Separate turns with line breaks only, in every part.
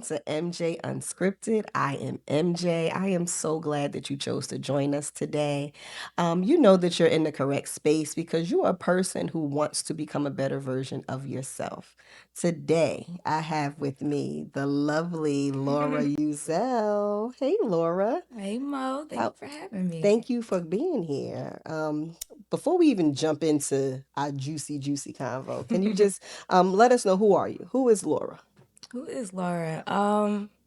welcome to MJ Unscripted. I am MJ. I am so glad that you chose to join us today. You know that you're in the correct space because you're a person who wants to become a better version of yourself. Today, I have with me the lovely Laura Uzel. Hey, Laura.
Hey Mo, thank
How,
you for having me.
Thank you for being here. Before we even jump into our juicy convo, can you just let us know who are you? Who is Laura?
Who is Laura?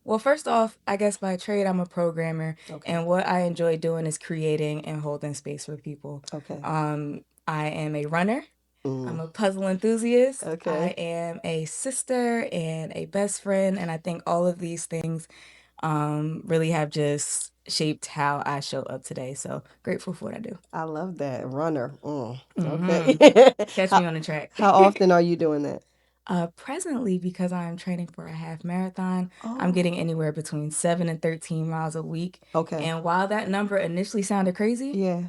Well, first off, I guess by trade I'm a programmer,
Okay.
and what I enjoy doing is creating and holding space for people.
Okay.
I am a runner. I'm
Mm.
a puzzle enthusiast. I
Okay.
am a sister and a best friend, and I think all of these things really have just shaped how I show up today. So grateful for what I do.
I love that runner.
Hmm.
Okay.
Catch
how
me on the track.
how often are you doing that?
Presently, because I'm training for a half marathon, I'm
Oh.
getting anywhere between 7 and 13 miles a week.
Okay.
And while that number initially sounded crazy,
Yeah.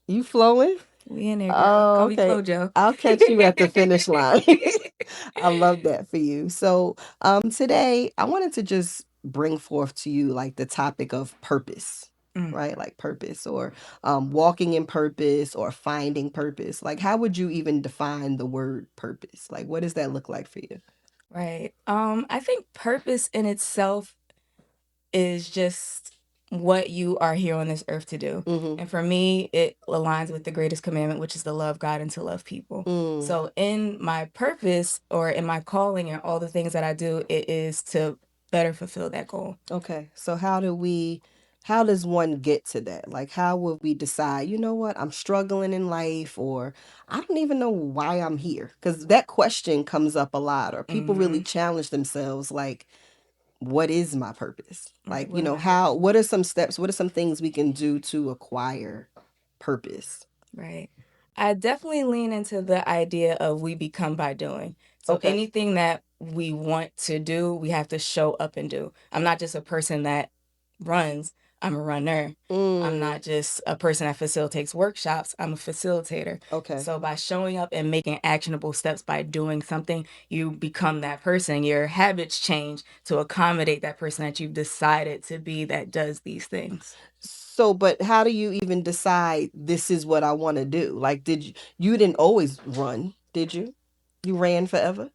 You flowing?
we in there, girl.
Oh,
Call me
okay.
Flojo.
I'll catch you at the finish line. I love that for you. So, today I wanted to just bring forth to you like the topic of purpose,
Mm,
right? Like purpose or walking in purpose or finding purpose. Like, how would you even define the word purpose? Like, what does that look like for you?
right. I think purpose in itself is just what you are here on this earth to do.
Mm-hmm.
And for me, it aligns with the greatest commandment, which is to love God and to love people.
Mm.
So, in my purpose or in my calling and all the things that I do, it is to better fulfill that goal.
Okay. So how does one get to that? Like how would we decide, you know what, I'm struggling in life or I don't even know why I'm here? Because that question comes up a lot or people really
Hmm.
challenge themselves like, what is my purpose?
Right.
Like,
What am I here for?
what are some steps, what are some things we can do to acquire purpose?
Right. I definitely lean into the idea of we become by doing. So
Okay.
anything that we want to do, we have to show up and do. I'm not just a person that runs, I'm a runner. I'm
Mm.
not just a person that facilitates workshops, I'm a facilitator.
Okay.
So by showing up and making actionable steps by doing something, you become that person. Your habits change to accommodate that person that you've decided to be that does these things.
So, but how do you even decide this is what I want to do? Like, you didn't always run, did you? You ran forever?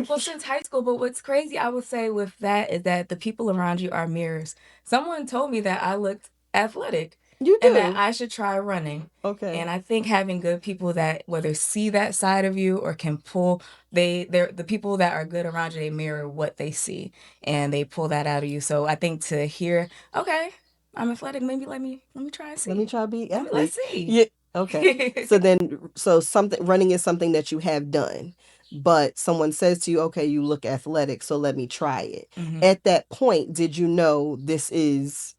Well, since high school, but what's crazy, I would say with that is that the people around you are mirrors. Someone told me that I looked athletic
You
and that
do.
I should try running.
Okay.
And I think having good people that whether see that side of you or can pull, they're the people that are good around you, they mirror what they see and they pull that out of you. So I think to hear, okay, I'm athletic, maybe let me try and
Let me
see.
try to be
Let's
athlete.
see.
Yeah. Okay. So something running is something that you have done, but someone says to you, "Okay, you look athletic, so let me try it."
Hmm.
At that point, did you know this is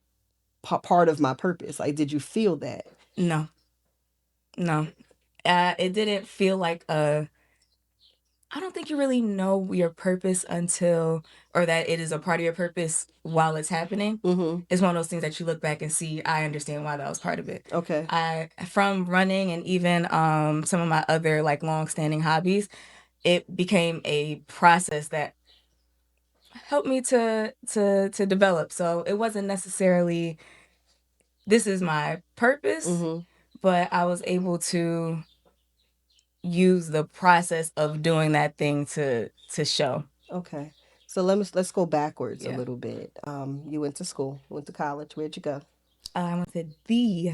part of my purpose? Like, did you feel that?
No, no. It didn't feel like a I don't think you really know your purpose until, or that it is a part of your purpose while it's happening.
Mm-hmm.
It's one of those things that you look back and see, I understand why that was part of it.
Okay.
From running and even some of my other like long-standing hobbies, it became a process that helped me to develop. So it wasn't necessarily this is my purpose,
Mm-hmm.
but I was able to use the process of doing that thing to show.
Okay. So let's go backwards a
Yeah.
little bit. You went to school, went to college. Where'd you go?
I went to the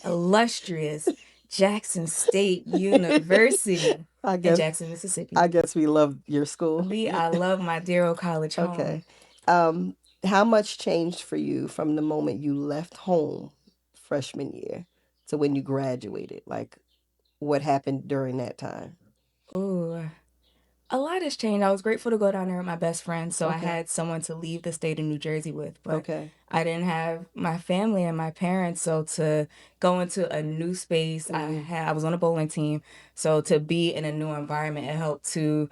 illustrious Jackson State University
I
in
guess
Jackson, Mississippi.
I guess we love your school.
I love my dear old college
Okay.
home.
Um, how much changed for you from the moment you left home freshman year to when you graduated? Like, what happened during that time?
Ooh, a lot has changed. I was grateful to go down there with my best friend, so I
Okay.
had someone to leave the state of New Jersey with, but
Okay.
I didn't have my family and my parents, so to go into a new space,
Mm.
I was on a bowling team, so to be in a new environment, it helped to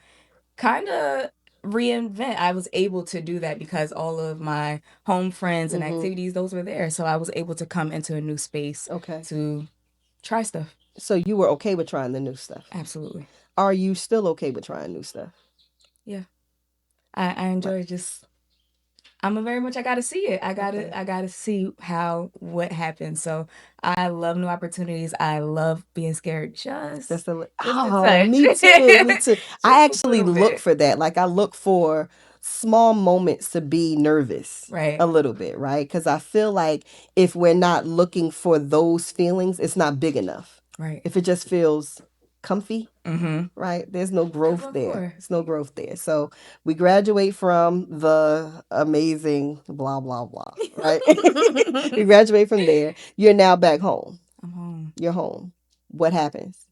kind of reinvent. I was able to do that because all of my home friends and
Mm-hmm.
activities, those were there. So I was able to come into a new space
Okay.
to try stuff.
So you were okay with trying the new stuff.
Absolutely.
Are you still okay with trying new stuff?
Yeah. I enjoy just I'm a very much I gotta see it.
Okay.
I gotta see how what happens. So I love new opportunities. I love being scared
Just a
just a
oh,
touch.
me too. Me too. I
Just a
actually
little
look
bit.
for that. Like I look for small moments to be nervous
Right.
a little bit, right? Because I feel like if we're not looking for those feelings, it's not big enough.
Right.
If it just feels comfy,
Mm-hmm.
right? There's no
That's
growth
what
there.
for.
There's no growth there. So we graduate from the amazing blah blah blah, right? We graduate from there. You're now back home.
I'm home.
You're home. What happens?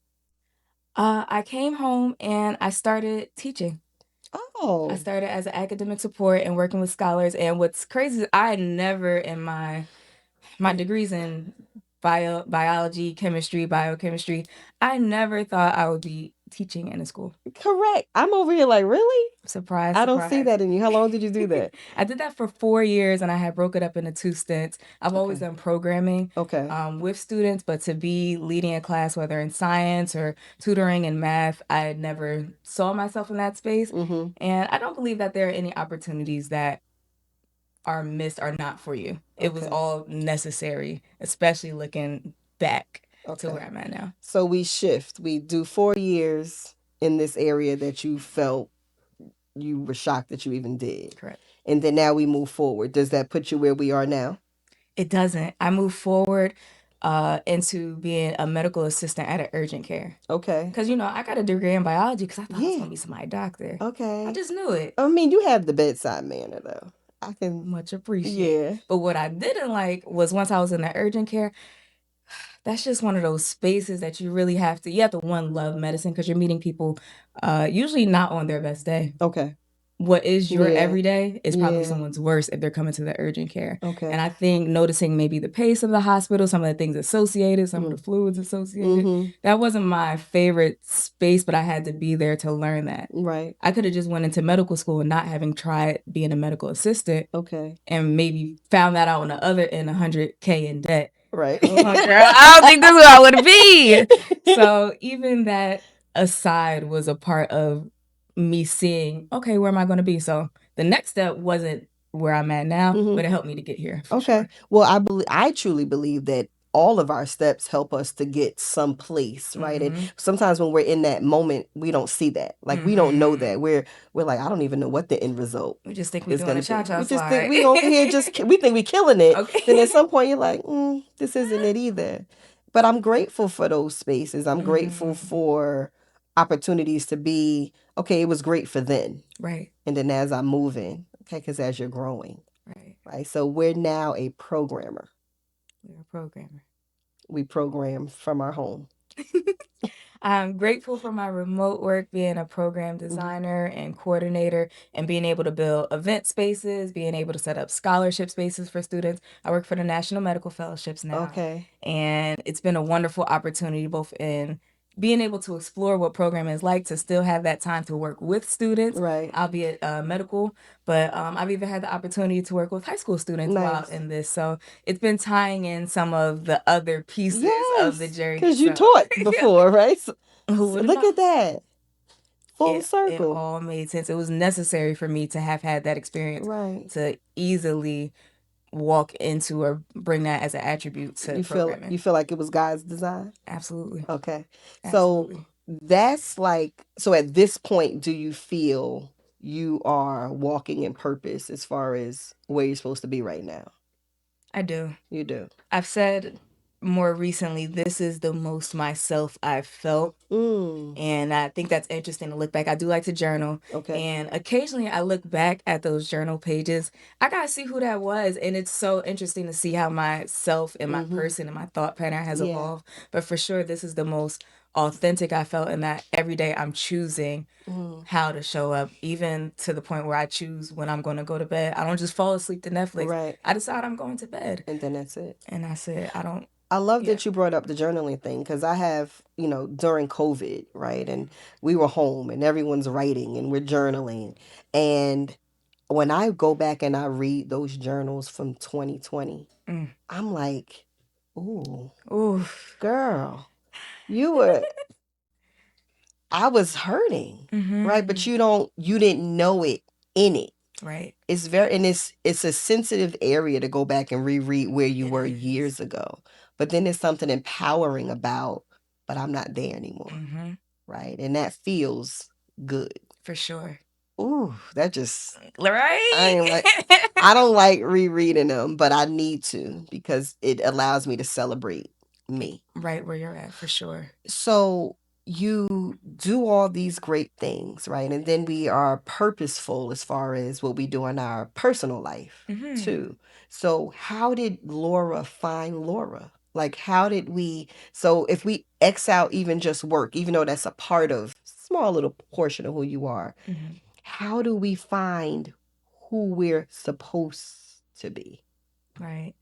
I came home and I started teaching. I
Oh,
started as an academic support and working with scholars. And what's crazy is I never in my degrees in biology, chemistry, biochemistry, I never thought I would be teaching in a school.
correct. I'm over here like, really?
Surprise,
I don't see
surprise.
that in you. How long did you do that?
I did that for 4 years and I had broke it up into 2 stints. I've always
Okay.
done programming
Okay.
with students, but to be leading a class, whether in science or tutoring in math, I never saw myself in that space.
Mm-hmm.
And I don't believe that there are any opportunities that are missed or not for you. It was
Okay.
all necessary, especially looking back to where
Okay.
I'm at now.
So we shift. We do 4 years in this area that you felt you were shocked that you even did.
Correct.
And then now we move forward. Does that put you where we are now?
It doesn't. I moved forward into being a medical assistant at an urgent care.
Okay.
Because, you know, I got a degree in biology because I thought I was
Yeah.
going to be somebody's doctor.
Okay.
I just knew it.
I mean, you have the bedside manner though. I can.
Much appreciated.
Yeah.
But what I didn't like was once I was in the urgent care, that's just one of those spaces that you really have to, you have to one, love medicine because you're meeting people usually not on their best day.
Okay.
What is your
Yeah.
everyday is probably
Yeah.
someone's worst if they're coming to the urgent care.
Okay.
And I think noticing maybe the pace of the hospital, some of the things associated, some of the fluids associated,
Mm-hmm.
that wasn't my favorite space, but I had to be there to learn that.
Right.
I could have just went into medical school and not having tried being a medical assistant
Okay.
and maybe found that out on the other end, 100K in debt.
Right.
Oh, girl, I don't think this is where I would be. So even that aside was a part of me seeing, okay, where am I going to be? So the next step wasn't where I'm at now,
Mhm.
but it helped me to get here. For
Okay.
sure.
Well, I truly believe that all of our steps help us to get someplace, right? And sometimes when we're in that moment, we don't see that. Like we don't know that. We're like, I don't even know what the end result
We just think we're
is
doing
going
a
to be.
cha-cha
We just
slide.
think we over here we think we're killing it.
Okay.
Then at some point you're like, this isn't it either. But I'm grateful for those spaces. I'm grateful for opportunities to be, okay, it was great for then.
Right.
And then as I'm moving, okay, because as you're growing. Right. So we're now a programmer.
We're a programmer.
We program from our home.
I'm grateful for my remote work, being a program designer and coordinator, and being able to build event spaces, being able to set up scholarship spaces for students. I work for the National Medical Fellowships now.
Okay.
And it's been a wonderful opportunity, both in being able to explore what programming is like, to still have that time to work with students,
Right.
albeit medical, but I've even had the opportunity to work with high school students while in this. So it's been tying in some of the other pieces of the journey.
Because you taught before, right? So look at that. Full
It
circle.
all made sense. It was necessary for me to have had that experience to easily walk into or bring that as an attribute to programming.
You feel like it was God's design?
Absolutely.
Okay.
Absolutely.
So that's like, so at this point, do you feel you are walking in purpose as far as where you're supposed to be right now?
I do.
You do.
I've said more recently, this is the most myself I've felt. And I think that's interesting to look back. I do like to journal.
Okay.
And occasionally I look back at those journal pages. I got to see who that was. And it's so interesting to see how myself and my person and my thought pattern has evolved. But for sure, this is the most authentic I felt in that every day I'm choosing how to show up, even to the point where I choose when I'm going to go to bed. I don't just fall asleep to Netflix.
Right.
I decide I'm going to bed.
And then that's it.
And that's it.
I love that you brought up the journaling thing because I have, during COVID, right? And we were home and everyone's writing and we're journaling. And when I go back and I read those journals from 2020, I'm like, ooh, girl, I was hurting, right? But you didn't know it in it.
Right.
It's very, and it's a sensitive area to go back and reread where you
It
were
is.
years ago. But then there's something empowering about, but I'm not there anymore.
Mm-hmm.
Right? And that feels good.
For sure.
Ooh, that just I
Right.
ain't like I don't like rereading them, but I need to because it allows me to celebrate me.
Right where you're at, for sure.
So you do all these great things, right? And then we are purposeful as far as what we do in our personal life
Mm-hmm.
too. So how did Laura find Laura? Like how did we, so if we X out even just work, even though that's a part of small little portion of who you are,
Mm-hmm.
how do we find who we're supposed to be?
Right.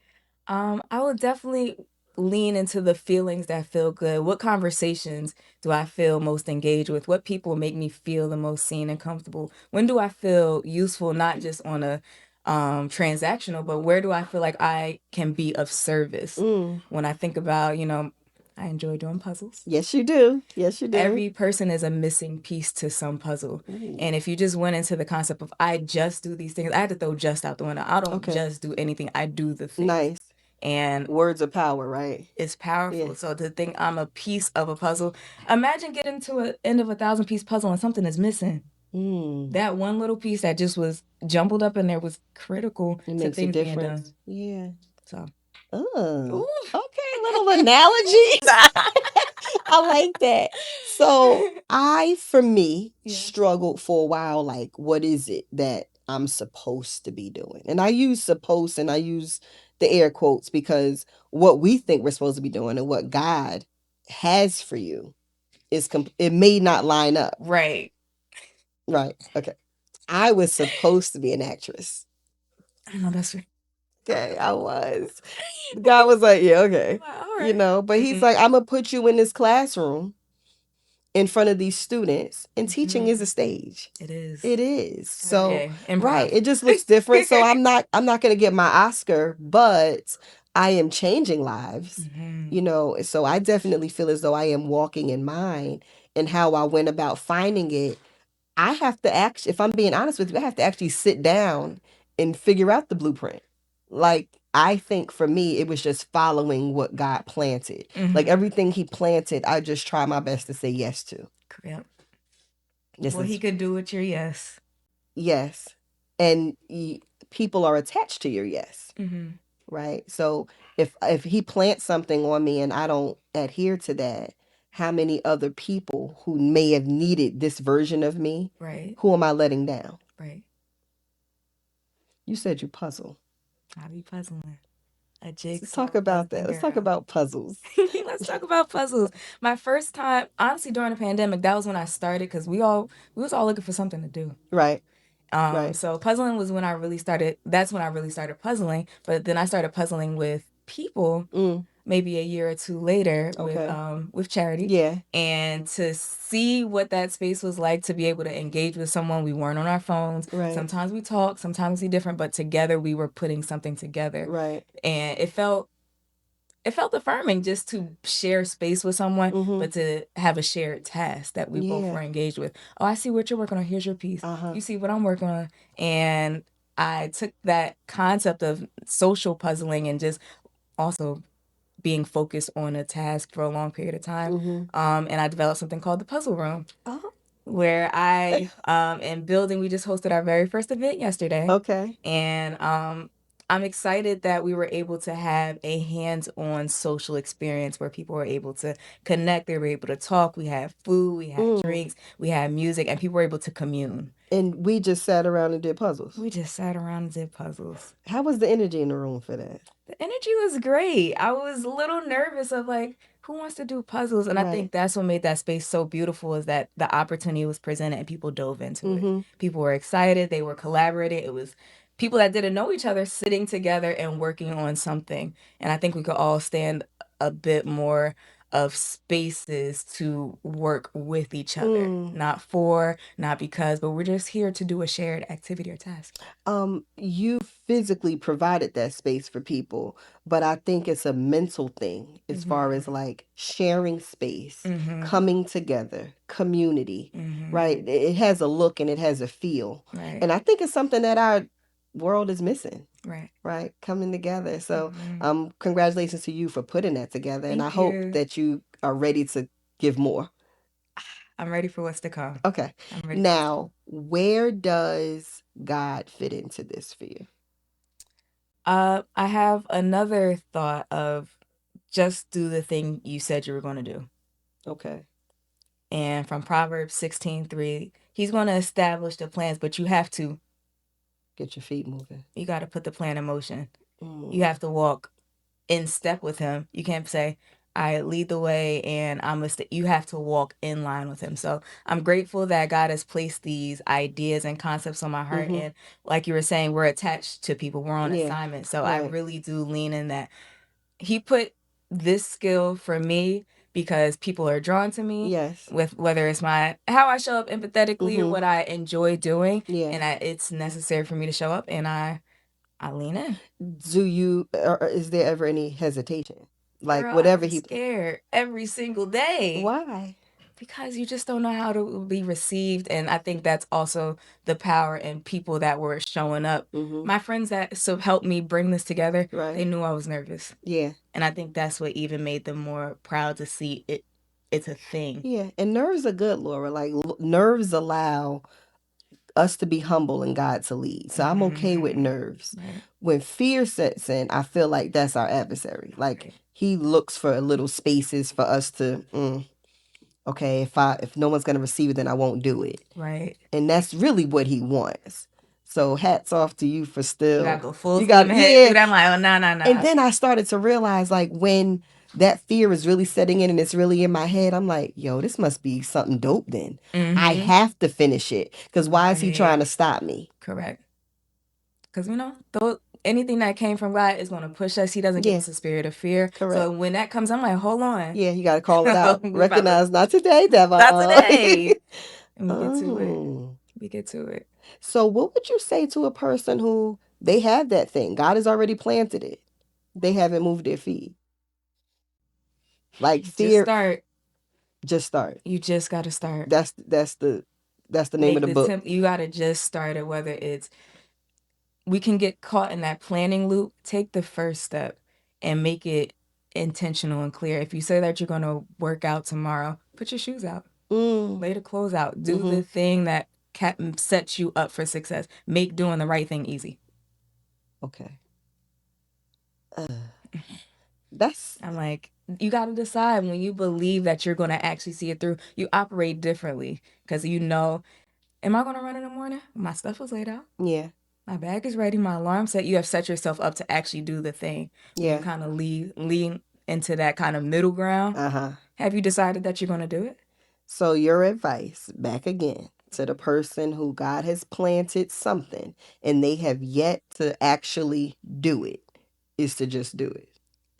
I would definitely lean into the feelings that feel good. What conversations do I feel most engaged with? What people make me feel the most seen and comfortable? When do I feel useful, not just on a transactional, but where do I feel like I can be of service? When I think about, I enjoy doing puzzles.
Yes, you do. Yes, you do.
Every person is a missing piece to some puzzle.
Ooh.
And if you just went into the concept of I just do these things, I had to throw just out the window. I don't just do anything, I do the things.
Nice.
And
words of power, right?
It's powerful.
Yeah.
So to think I'm a piece of a puzzle, imagine getting to an end of a 1,000-piece puzzle and something is missing. That one little piece that just was jumbled up in there was critical
It
to
makes a
things being done.
difference. Yeah.
So,
Oh, okay, little analogy. I like that. So for me,
Yeah.
struggled for a while. Like, what is it that I'm supposed to be doing? And I use supposed and I use the air quotes because what we think we're supposed to be doing and what God has for you is it may not line up.
Right.
Right. Okay. I was supposed to be an actress.
I know that's right.
Okay, I was. God was like, yeah, okay.
All right.
But he's like, I'm gonna put you in this classroom in front of these students, and teaching is a stage.
It is.
It is. So right,
Improv.
it just looks different. So I'm not gonna get my Oscar, but I am changing lives. So I definitely feel as though I am walking in mine, and how I went about finding it. I have to actually, if I'm being honest with you, I have to actually sit down and figure out the blueprint. Like, I think for me, it was just following what God planted. Like everything He planted, I just try my best to say yes to.
Yep.
This
Well,
is
He could do with your yes.
yes, and people are attached to your yes, right? So if He plants something on me and I don't adhere to that, how many other people who may have needed this version of me,
Right.
who am I letting down?
Right.
You said you puzzle.
I be puzzling. A jigsaw.
Let's talk about that. Let's talk about puzzles.
Let's talk about puzzles. My first time, honestly, during the pandemic, that was when I started because we was all looking for something to do.
Right.
So puzzling was when I really started. That's when I really started puzzling. But then I started puzzling with people. Maybe a year or two later with charity.
Yeah.
And to see what that space was like, to be able to engage with someone. We weren't on our phones.
Right.
Sometimes we talk, sometimes we different, but together we were putting something together.
Right.
And it felt affirming just to share space with someone, but to have a shared task that we both were engaged with. Oh, I see what you're working on. Here's your piece. You see what I'm working on. And I took that concept of social puzzling and just also being focused on a task for a long period of time. And I developed something called the Puzzle Room. Where I am building. We just hosted our very first event yesterday.
Okay.
And I'm excited that we were able to have a hands-on social experience where people were able to connect. They were able to talk. We had food, we had drinks, we had music, and people were able to commune.
And we just sat around and did puzzles.
We just sat around and did puzzles.
How was the energy in the room for that?
The energy was great. I was a little nervous of like, who wants to do puzzles? And I think that's what made that space so beautiful, is that the opportunity was presented and people dove into it. People were excited. They were collaborating. It was people that didn't know each other sitting together and working on something. And I think we could all stand a bit more of spaces to work with each other. Not for, not because, but we're just here to do a shared activity or task.
You physically provided that space for people, but I think it's a mental thing as far as like sharing space, coming together, community, right? It has a look and it has a feel.
Right.
And I think it's something that our world is missing.
Right.
Right. Coming together. So congratulations to you for putting that together. And I hope that you are ready to give more.
I'm ready for what's to come.
Okay. Now, where does God fit into this for you?
I have another thought of just do the thing you said you were going to do.
Okay.
And from Proverbs 16:3, he's going to establish the plans, but you have to
get your feet moving.
You got to put the plan in motion. You have to walk in step with him. You can't say, I lead the way and you have to walk in line with him. So I'm grateful that God has placed these ideas and concepts on my heart. And like you were saying, we're attached to people. We're on assignment. So I really do lean in that he put this skill for me because people are drawn to me.
Yes.
With whether it's how I show up empathetically or what I enjoy doing.
Yeah.
And it's necessary for me to show up, and I lean in.
Do you, or is there ever any hesitation? Like
Girl,
whatever
I'm
he
scared every single day.
Why?
Because you just don't know how to be received. And I think that's also the power in people that were showing up. My friends that helped me bring this together, they knew I was nervous.
Yeah.
And I think that's what even made them more proud to see it. It's a thing.
Yeah. And nerves are good, Laura. Like nerves allow us to be humble and God to lead. So I'm okay with nerves. Right. When fear sets in, I feel like that's our adversary. Like he looks for little spaces for us to, okay, if no one's gonna receive it, then I won't do it.
Right.
And that's really what he wants. So hats off to you for still.
You gotta go full steam ahead. I'm like, oh no.
And then I started to realize, like, when that fear is really setting in and it's really in my head, I'm like, yo, this must be something dope then. I have to finish it. Because why is he trying to stop me?
Correct. Because, anything that came from God is going to push us. He doesn't give us a spirit of fear. Correct. So when that comes, I'm like, hold on.
Yeah, you got to call it out. Recognize, not today, devil.
Not today. And we get to it. We get to it.
So what would you say to a person who they have that thing? God has already planted it. They haven't moved their feet. Like fear.
Just start.
Just start.
You just got to start.
That's the name of the book.
You got to just start it, whether it's, we can get caught in that planning loop. Take the first step and make it intentional and clear. If you say that you're going to work out tomorrow, put your shoes out. Lay the clothes out. Do the thing that sets you up for success. Make doing the right thing easy.
Okay.
I'm like, you got to decide. When you believe that you're going to actually see it through, you operate differently. Because am I going to run in the morning? My stuff was laid out. Yeah. My bag is ready. My alarm set. You have set yourself up to actually do the thing. Yeah. You kind of lean into that kind of middle ground. Have you decided that you're going to do it?
So your advice, back again, to the person who God has planted something and they have yet to actually do it, is to just do it.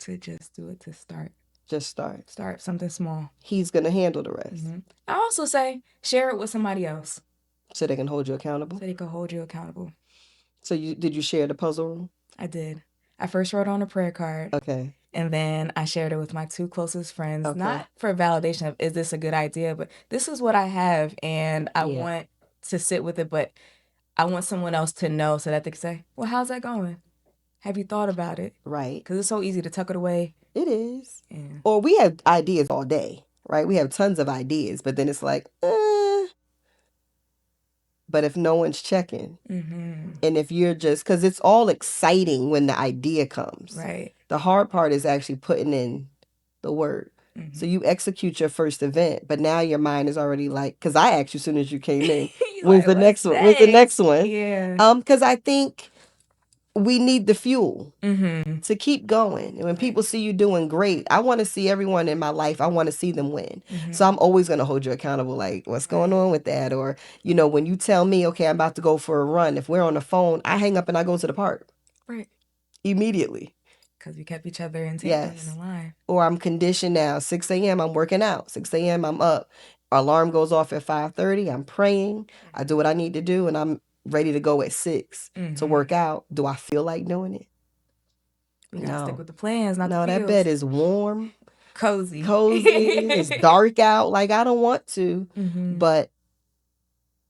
To just do it, to start.
Just start.
Start something small.
He's going to handle the rest.
I also say, share it with somebody else.
So they can hold you accountable?
So they can hold you accountable.
So did you share the puzzle room?
I did. I first wrote on a prayer card.
Okay.
And then I shared it with my 2 closest friends, not for validation of, is this a good idea? But this is what I have, and I want to sit with it, but I want someone else to know so that they can say, well, how's that going? Have you thought about it? Right. Because it's so easy to tuck it away.
It is. Yeah. Or we have ideas all day, right? We have tons of ideas, but then it's like, But if no one's checking, and if you're because it's all exciting when the idea comes. Right. The hard part is actually putting in the work. So you execute your first event, but now your mind is already like, because I asked you as soon as you came in, when's the next one? When's the next one? Yeah. Because I think we need the fuel to keep going. And when people see you doing great, I want to see everyone in my life. I want to see them win. So I'm always going to hold you accountable. Like, what's going on with that? Or, when you tell me, okay, I'm about to go for a run, if we're on the phone, I hang up and I go to the park. Right. Immediately.
because we kept each other in tandem and
Yes.
in line.
Or I'm conditioned now. 6 a.m. I'm working out. 6 a.m. I'm up. Alarm goes off at 5:30. I'm praying. I do what I need to do, and I'm ready to go at 6 to work out. Do I feel like doing it?
We gotta stick
No.
with the plans, not the
No, that
feels.
bed is warm,
Cozy.
it's dark out. Like, I don't want to,
Mm-hmm.
but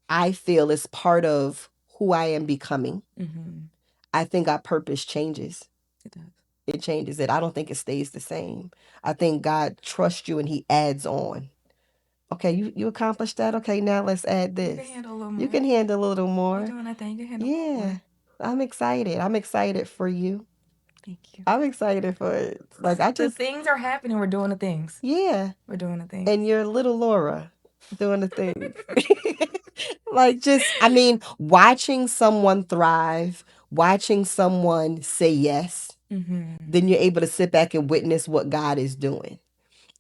I feel it's part of who I am becoming.
Mm-hmm.
I think our purpose changes.
It does.
It changes it. I don't think it stays the same. I think God trusts you and he adds on. Okay, you accomplished that. Okay, now let's add
You
this.
can handle a little more.
You can handle a little more.
You're doing that thing. You can handle a little more.
I'm excited. I'm excited for you.
Thank you.
I'm excited for it. Like,
the things are happening. We're doing the things.
Yeah.
We're doing the things.
And you're little Laura doing the things. Like, just, I mean, watching someone thrive, watching someone say yes, then you're able to sit back and witness what God is doing.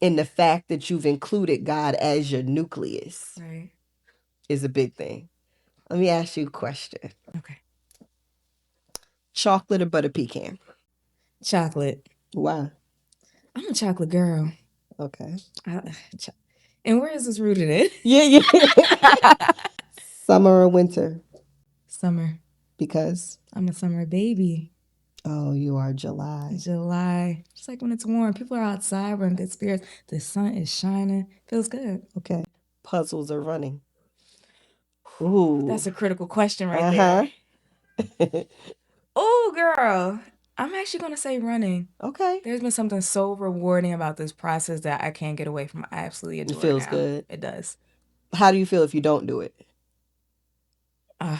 And the fact that you've included God as your nucleus is a big thing. Let me ask you a question.
Okay.
Chocolate or butter pecan?
Chocolate.
Why?
I'm a chocolate girl.
Okay.
And where is this rooted in?
Yeah. Summer or winter?
Summer.
Because?
I'm a summer baby.
Oh, you are July.
July. Just like when it's warm. People are outside. We're in good spirits. The sun is shining. Feels good.
Okay. Puzzles are running. Ooh.
That's a critical question right there. Oh, girl. I'm actually going to say running.
Okay.
There's been something so rewarding about this process that I can't get away from. I absolutely adore it. It
feels good.
It does.
How do you feel if you don't do it?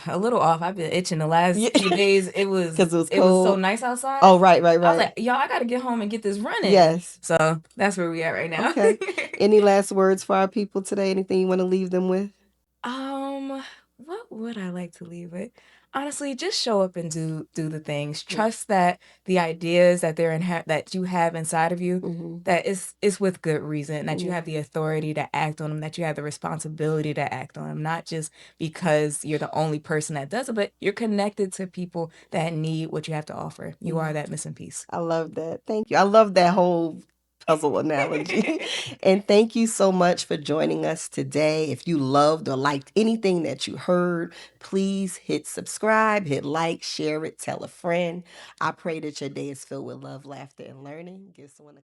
A little off. I've been itching the last few days. It was
cold.
It was so nice outside.
Oh, right.
I was like, y'all, I gotta get home and get this running.
Yes.
So that's where we at right now.
Okay. Any last words for our people today? Anything you want to leave them with?
What would I like to leave with? Honestly, just show up and do the things. Trust that the ideas that that you have inside of you, that is with good reason, that you have the authority to act on them, that you have the responsibility to act on them, not just because you're the only person that does it, but you're connected to people that need what you have to offer. You are that missing piece.
I love that. Thank you. I love that whole puzzle analogy. And thank you so much for joining us today. If you loved or liked anything that you heard, please hit subscribe, hit like, share it, tell a friend. I pray that your day is filled with love, laughter, and learning. Give someone a